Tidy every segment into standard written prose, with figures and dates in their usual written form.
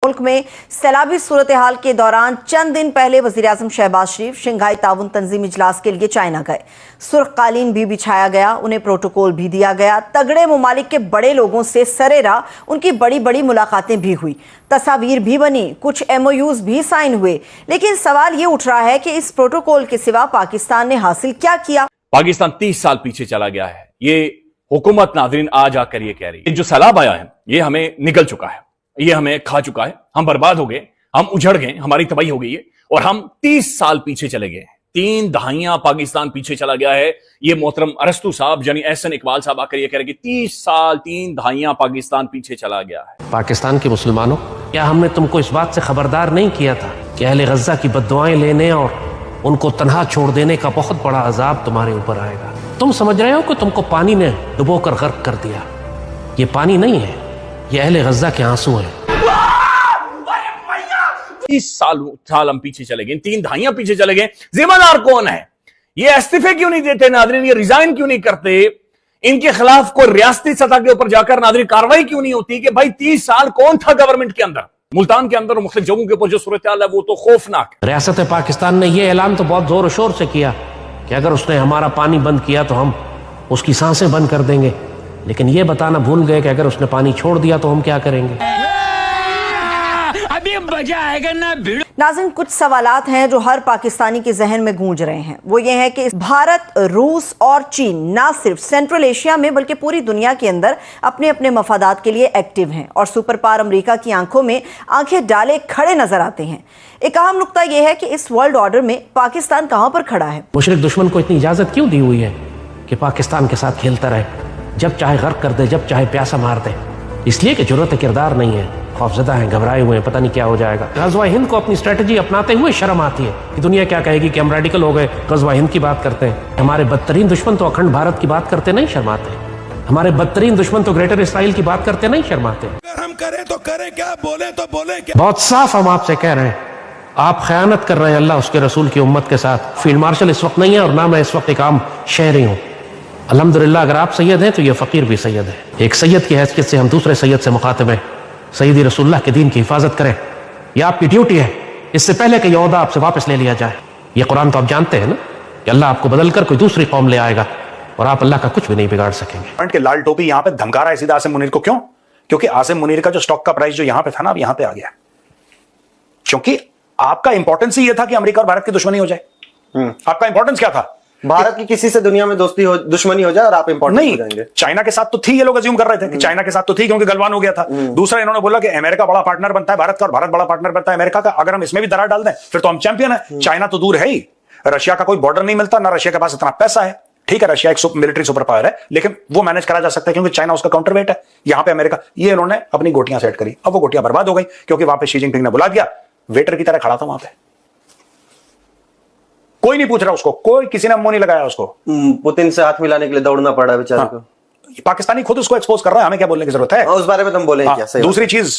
मुल्क में सैलाबी सूरत हाल के दौरान चंद दिन पहले वज़ीर-ए-आज़म शहबाज शरीफ शंघाई ताउन तंजीम इजलास के लिए चाइना गए। सुर्ख कालीन भी बिछाया गया, उन्हें प्रोटोकॉल भी दिया गया। तगड़े मुमालिक के बड़े लोगों से सरेरा उनकी बड़ी बड़ी मुलाकातें भी हुई, तस्वीर भी बनी, कुछ MOUs भी साइन हुए। लेकिन सवाल ये उठ रहा है कि इस प्रोटोकॉल के सिवा पाकिस्तान ने हासिल क्या किया। पाकिस्तान 30 साल पीछे चला गया है। ये हुकूमत नाज़रीन आज आकर ये कह रही है जो सैलाब आया है ये हमें निगल चुका है, ये हमें खा चुका है, हम बर्बाद हो गए, हम उजड़ गए, हमारी तबाही हो गई है और हम 30 साल पीछे चले गए। 3 दहाइयां पाकिस्तान पीछे चला गया है। ये मोहतरम अरस्तु साहब यानी एहसन इकबाल साहब आकर ये कह रहे हैं कि 30 साल 3 दहाइयां पाकिस्तान पीछे चला गया है। पाकिस्तान के मुसलमानों, क्या हमने तुमको इस बात से खबरदार नहीं किया था कि अहले गज़ा की बद्दुआएं लेने और उनको तन्हा छोड़ देने का बहुत बड़ा अजाब तुम्हारे ऊपर आएगा। तुम समझ रहे हो कि तुमको पानी ने डुबोकर गर्क कर दिया। ये पानी नहीं है, ये अहले गज़ा के आंसू हैं। 30 साल हम पीछे चले गए, 3 दहाइयां पीछे चले गए। जिम्मेदार कौन है? ये इस्तीफे क्यों नहीं देते नाज़रीन? ये रिजाइन क्यों नहीं करते? इनके खिलाफ कोई रियासती सतह के ऊपर जाकर नाज़रीन कार्रवाई क्यों नहीं होती कि भाई 30 साल कौन था गवर्नमेंट के अंदर? मुल्तान के अंदर मुख्तलिफ जगहों के ऊपर जो सूरत हाल है वो तो खौफनाक है। रियासत पाकिस्तान ने यह ऐलान तो बहुत जोर शोर से किया कि अगर उसने हमारा पानी बंद किया तो हम उसकी सांसें बंद कर देंगे, लेकिन यह बताना भूल गए कि अगर उसने पानी छोड़ दिया तो हम क्या करेंगे। अभी मजा आएगा ना भिड़ो। नाज़रीन, कुछ सवालात हैं जो हर पाकिस्तानी के जहन में गूंज रहे हैं। वो ये है कि भारत, रूस और चीन ना सिर्फ सेंट्रल एशिया में बल्कि पूरी दुनिया के अंदर अपने अपने मफादात के लिए एक्टिव हैं और सुपर पावर अमेरिका की आंखों में आंखें डाले खड़े नजर आते हैं। एक अहम नुक्ता यह है कि इस वर्ल्ड ऑर्डर में पाकिस्तान कहां पर खड़ा है। मुशरिक दुश्मन को इतनी इजाजत क्यों दी हुई है कि पाकिस्तान के साथ खेलता रहे, जब चाहे गर्क कर दे, जब चाहे प्यासा मार दे? इसलिए कि जरूरत किरदार नहीं है, खौफजदा हैं, घबराए हुए हैं, पता नहीं क्या हो जाएगा। गज़वा हिंद को अपनी स्ट्रेटजी अपनाते हुए शर्म आती है कि दुनिया क्या कहेगी कि हम रेडिकल हो गए, गज़वा हिंद की बात करते हैं। हमारे बदतरीन दुश्मन तो अखंड भारत की बात करते नहीं शर्माते। हमारे बदतरीन दुश्मन तो ग्रेटर इसराइल की बात करते नहीं शर्माते। अगर हम करें तो करें क्या, बोले तो बोले क्या। बहुत साफ हम आपसे कह रहे हैं, आप खयानत कर रहे हैं अल्लाह उसके रसूल की उम्मत के साथ। फील्ड मार्शल इस वक्त नहीं है और ना मैं इस वक्त एक आम शहरी हूँ। अल्हम्दुलिल्लाह अगर आप सैयद हैं तो ये फ़कीर भी सैयद है। एक सैयद की हैसियत से हम दूसरे सैयद से मुखातिब हैं। सैयदी रसूलुल्लाह के दीन की हिफाजत करें, यह आपकी ड्यूटी है। इससे पहले कि यह ओहदा आपसे वापस ले लिया जाए। ये कुरान तो आप जानते हैं ना कि अल्लाह आपको बदलकर कोई दूसरी कौम ले आएगा और आप अल्लाह का कुछ भी नहीं बिगाड़ सकेंगे। के लाल टोपी यहाँ पे धमका रहा है सीधा आसिम मुनीर को। क्यों? क्योंकि आसिम मुनीर का जो स्टॉक का प्राइस जो यहाँ पे था ना, अब यहाँ पे आ गया। क्योंकि आपका इंपॉर्टेंस ही ये था कि अमेरिका और भारत की दुश्मनी हो जाए। आपका इंपॉर्टेंस क्या था? भारत की किसी से दुनिया में दुश्मनी हो जाए और आप इंपॉर्टेंट हो जाएंगे। चाइना के साथ तो थी, ये लोग अज्यूम कर रहे थे कि चाइना के साथ तो थी क्योंकि गलवान हो गया था। दूसरा इन्होंने बोला कि अमेरिका बड़ा पार्टनर बनता है भारत का और भारत बड़ा पार्टनर बनता है अमेरिका का। अगर हम इसमें भी दरार डाल दें फिर तो हम चैंपियन है। चाइना तो दूर है ही, रशिया का कोई बॉर्डर नहीं मिलता, ना रशिया के पास इतना पैसा है। ठीक है, रशिया एक मिलिट्री सुपर पावर है, लेकिन वो मैनेज करा जा सकता है क्योंकि चाइना उसका काउंटरवेट है। यहां पे अमेरिका, ये इन्होंने अपनी गोटियां सेट करी। अब वो गोटियां बर्बाद हो गई क्योंकि वहां पे शी जिनपिंग ने बुला दिया, वेटर की तरह खड़ा था वहां पे। कोई नहीं पूछ रहा उसको, कोई किसी ने मुंह नहीं लगाया उसको। पुतिन से हाथ मिलाने के लिए दौड़ना पड़ा बेचारे को। पाकिस्तानी खुद उसको एक्सपोज कर रहा है, हमें क्या बोलने की जरूरत है? उस बारे में तुम बोले क्या? सही दूसरी चीज,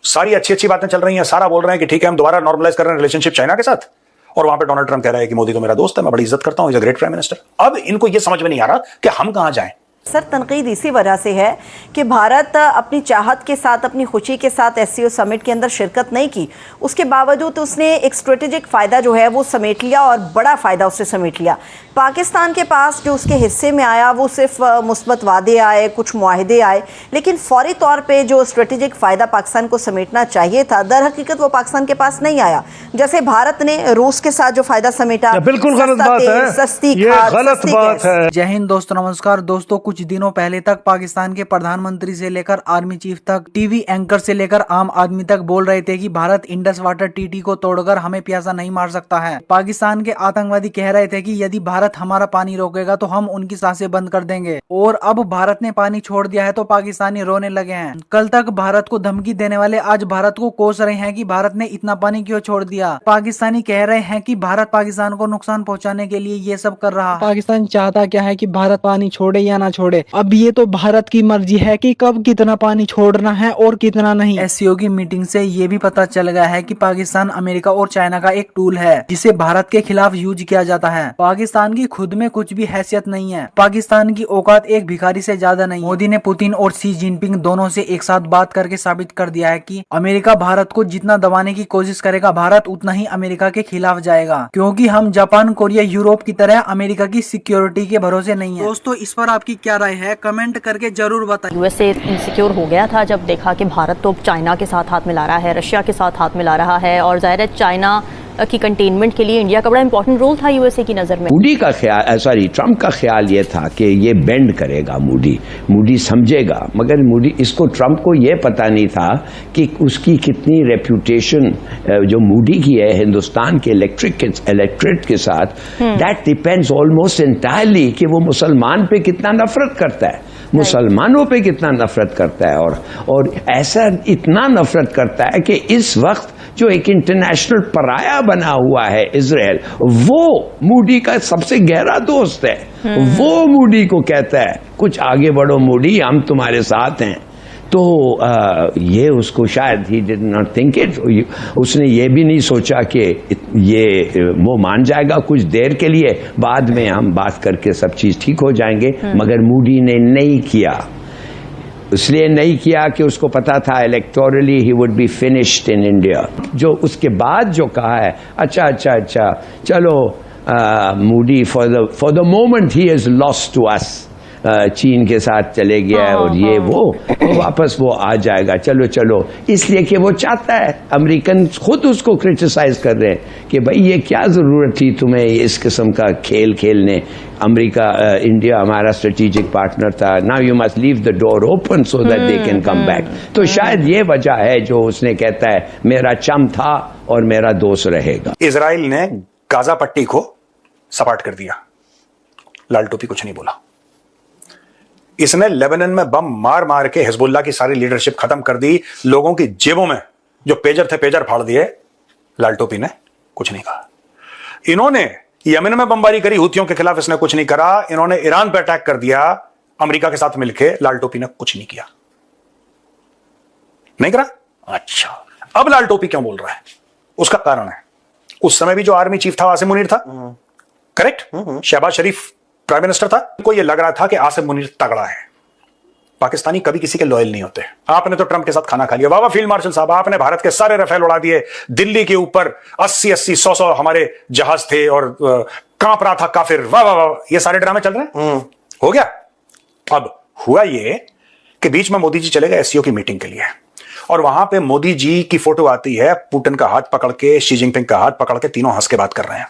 सारी अच्छी अच्छी बातें चल रही हैं, सारा बोल रहे हैं कि ठीक है हम दोबारा नॉर्मलाइज कर रहे हैं रिलेशनशिप चाइना के साथ, और वहां पे डोनाल्ड ट्रंप कह रहा है कि मोदी तो मेरा दोस्त है, मैं बड़ी इज्जत करता हूं, is a great prime minister. अब इनको यह समझ में नहीं आ रहा कि हम कहां जाएं। सर, तनकीद इसी वजह से है कि भारत अपनी चाहत के साथ, अपनी खुशी के साथ SCO समिट के अंदर शिरकत नहीं की। उसके बावजूद उसने एक स्ट्रेटेजिक फ़ायदा जो है वो समेट लिया और बड़ा फ़ायदा उससे समेट लिया। पाकिस्तान के पास जो उसके हिस्से में आया वो सिर्फ मुस्बत वादे आए, कुछ मुआहदे आए, लेकिन फौरी तौर पे जो स्ट्रेटेजिक फ़ायदा पाकिस्तान को समेटना चाहिए था, दर हकीकत वो पाकिस्तान के पास नहीं आया। जैसे भारत ने रूस के साथ जो फ़ायदा समेटा, बिल्कुल गलत बात है, सस्ती ये खाद, गलत सस्ती बात है। जय हिंद दोस्तों, नमस्कार दोस्तों। कुछ दिनों पहले तक पाकिस्तान के प्रधानमंत्री से लेकर आर्मी चीफ तक, टीवी एंकर से लेकर आम आदमी तक बोल रहे थे कि भारत इंडस वाटर TT को तोड़कर हमें प्यासा नहीं मार सकता है। पाकिस्तान के आतंकवादी कह रहे थे कि यदि भारत हमारा पानी रोकेगा तो हम उनकी सांसें बंद कर देंगे, और अब भारत ने पानी छोड़ दिया है तो पाकिस्तानी रोने लगे हैं। कल तक भारत को धमकी देने वाले आज भारत को कोस रहे हैं कि भारत ने इतना पानी क्यों छोड़ दिया। पाकिस्तानी कह रहे हैं कि भारत पाकिस्तान को नुकसान पहुंचाने के लिए ये सब कर रहा है। पाकिस्तान चाहता क्या है कि भारत पानी छोड़े या ना छोड़े। अब ये तो भारत की मर्जी है कि कब कितना पानी छोड़ना है और कितना नहीं। एससीओ की मीटिंग से ये भी पता चल गया है कि पाकिस्तान अमेरिका और चाइना का एक टूल है जिसे भारत के खिलाफ यूज किया जाता है। पाकिस्तान की खुद में कुछ भी हैसियत नहीं है, पाकिस्तान की औकात एक भिखारी से ज्यादा नहीं। मोदी ने पुतिन और शी जिनपिंग दोनों से एक साथ बात करके साबित कर दिया है कि अमेरिका भारत को जितना दबाने की कोशिश करेगा, भारत उतना ही अमेरिका के खिलाफ जाएगा, क्योंकि हम जापान, कोरिया, यूरोप की तरह अमेरिका की सिक्योरिटी के भरोसे नहीं है। दोस्तों, इस पर आपकी क्या राय है, कमेंट करके जरूर बताइए। यूएसए इनसिक्योर हो गया था जब देखा कि भारत तो चाइना के साथ हाथ मिला रहा है, रशिया के साथ हाथ मिला रहा है, और जाहिर है चाइना की कंटेनमेंट के लिए इंडिया का बड़ा इंपॉर्टेंट रोल था यूएसए की नजर में। मूडी का ख्याल, सॉरी, ट्रम्प का ख्याल ये था कि ये बेंड करेगा, मूडी समझेगा, मगर मूडी, इसको, ट्रम्प को ये पता नहीं था कि उसकी कितनी रेप्यूटेशन जो मूडी की है हिंदुस्तान के इलेक्ट्रेट के साथ, दैट डिपेंड्स ऑलमोस्ट एंटायरली कि वो मुसलमान पे कितना नफरत करता है, मुसलमानों पे कितना नफरत करता है, और ऐसा इतना नफरत करता है कि इस वक्त जो एक इंटरनेशनल पराया बना हुआ है इजराइल, वो मूडी का सबसे गहरा दोस्त है। वो मूडी को कहता है कुछ आगे बढ़ो मूडी, हम तुम्हारे साथ हैं। तो ये उसको शायद he did not think it, उसने ये भी नहीं सोचा कि ये वो मान जाएगा कुछ देर के लिए, बाद में हम बात करके सब चीज ठीक हो जाएंगे। मगर मूडी ने नहीं किया, इसलिए नहीं किया कि उसको पता था electorally he would be finished in India. जो उसके बाद जो कहा है, अच्छा चलो, Modi for the moment he is lost to us, चीन के साथ चले गया है और ये वो वापस वो आ जाएगा, चलो, इसलिए कि वो चाहता है, अमेरिकन खुद उसको क्रिटिसाइज कर रहे हैं कि भाई ये क्या जरूरत थी तुम्हें इस किस्म का खेल खेलने, अमेरिका, इंडिया हमारा स्ट्रेटेजिक पार्टनर था, now you must leave the door open so that they can come back. तो शायद ये वजह है जो उसने कहता है मेरा चम था और मेरा दोस्त रहेगा। इजराइल ने गाजा पट्टी को सपाट कर दिया, लाल टोपी कुछ नहीं बोला। इसने लेबनान में बम मार मार के हिजबुल्लाह की सारी लीडरशिप खत्म कर दी, लोगों की जेबों में जो पेजर थे पेजर फाड़ दिए, लाल टोपी ने कुछ नहीं कहा। इन्होंने यमन में बमबारी करी हुतियों के खिलाफ, इसने कुछ नहीं करा। इन्होंने ईरान पर अटैक कर दिया अमेरिका के साथ मिलकर, लाल टोपी ने कुछ नहीं किया, नहीं करा। अच्छा, अब लाल टोपी क्यों बोल रहा है? उसका कारण है, उस समय भी जो आर्मी चीफ था आसिम मुनीर था, करेक्ट, शहबाज शरीफ प्राइम मिनिस्टर था। को यह लग रहा था कि आसिम मुनीर तगड़ा है, पाकिस्तानी कभी किसी के लॉयल नहीं होते। आपने तो ट्रंप के साथ खाना खा लिया, वाह फील्ड मार्शल साहब, आपने भारत के सारे रफेल उड़ा दिए, दिल्ली के ऊपर 80-80, 100-100 हमारे जहाज थे और कांप रहा था काफिर, वाह वाह वाह, ये सारे ड्रामे चल रहे हैं। हो गया। अब हुआ ये कि बीच में मोदी जी चले गए एससीओ की मीटिंग के लिए, और वहां पे मोदी जी की फोटो आती है, पुतिन का हाथ पकड़ के, शी जिनपिंग का हाथ पकड़ के, तीनों हंस के बात कर रहे हैं,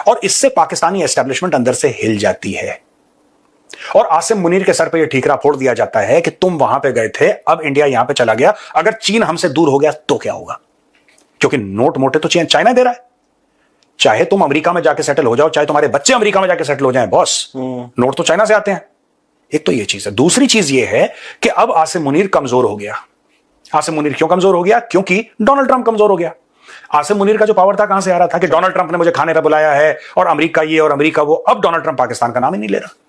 और इससे पाकिस्तानी एस्टेब्लिशमेंट अंदर से हिल जाती है, और आसिम मुनीर के सर पे यह ठीकरा फोड़ दिया जाता है कि तुम वहां पे गए थे, अब इंडिया यहां पे चला गया, अगर चीन हमसे दूर हो गया तो क्या होगा? क्योंकि नोट मोटे तो चाइना दे रहा है, चाहे तुम अमेरिका में जाके सेटल हो जाओ, चाहे तुम्हारे बच्चे अमेरिका में जाके सेटल हो जाएं, बॉस नोट तो चाइना से आते हैं। एक तो ये चीज है। दूसरी चीज ये है कि अब आसिम मुनीर कमजोर हो गया। आसिम मुनीर क्यों कमजोर हो गया? क्योंकि डोनाल्ड ट्रंप कमजोर हो गया। आसिम मुनीर का जो पावर था कहां से आ रहा था कि डोनाल्ड ट्रंप ने मुझे खाने पर बुलाया है और अमेरिका ये और अमेरिका वो। अब डोनाल्ड ट्रंप पाकिस्तान का नाम ही नहीं ले रहा।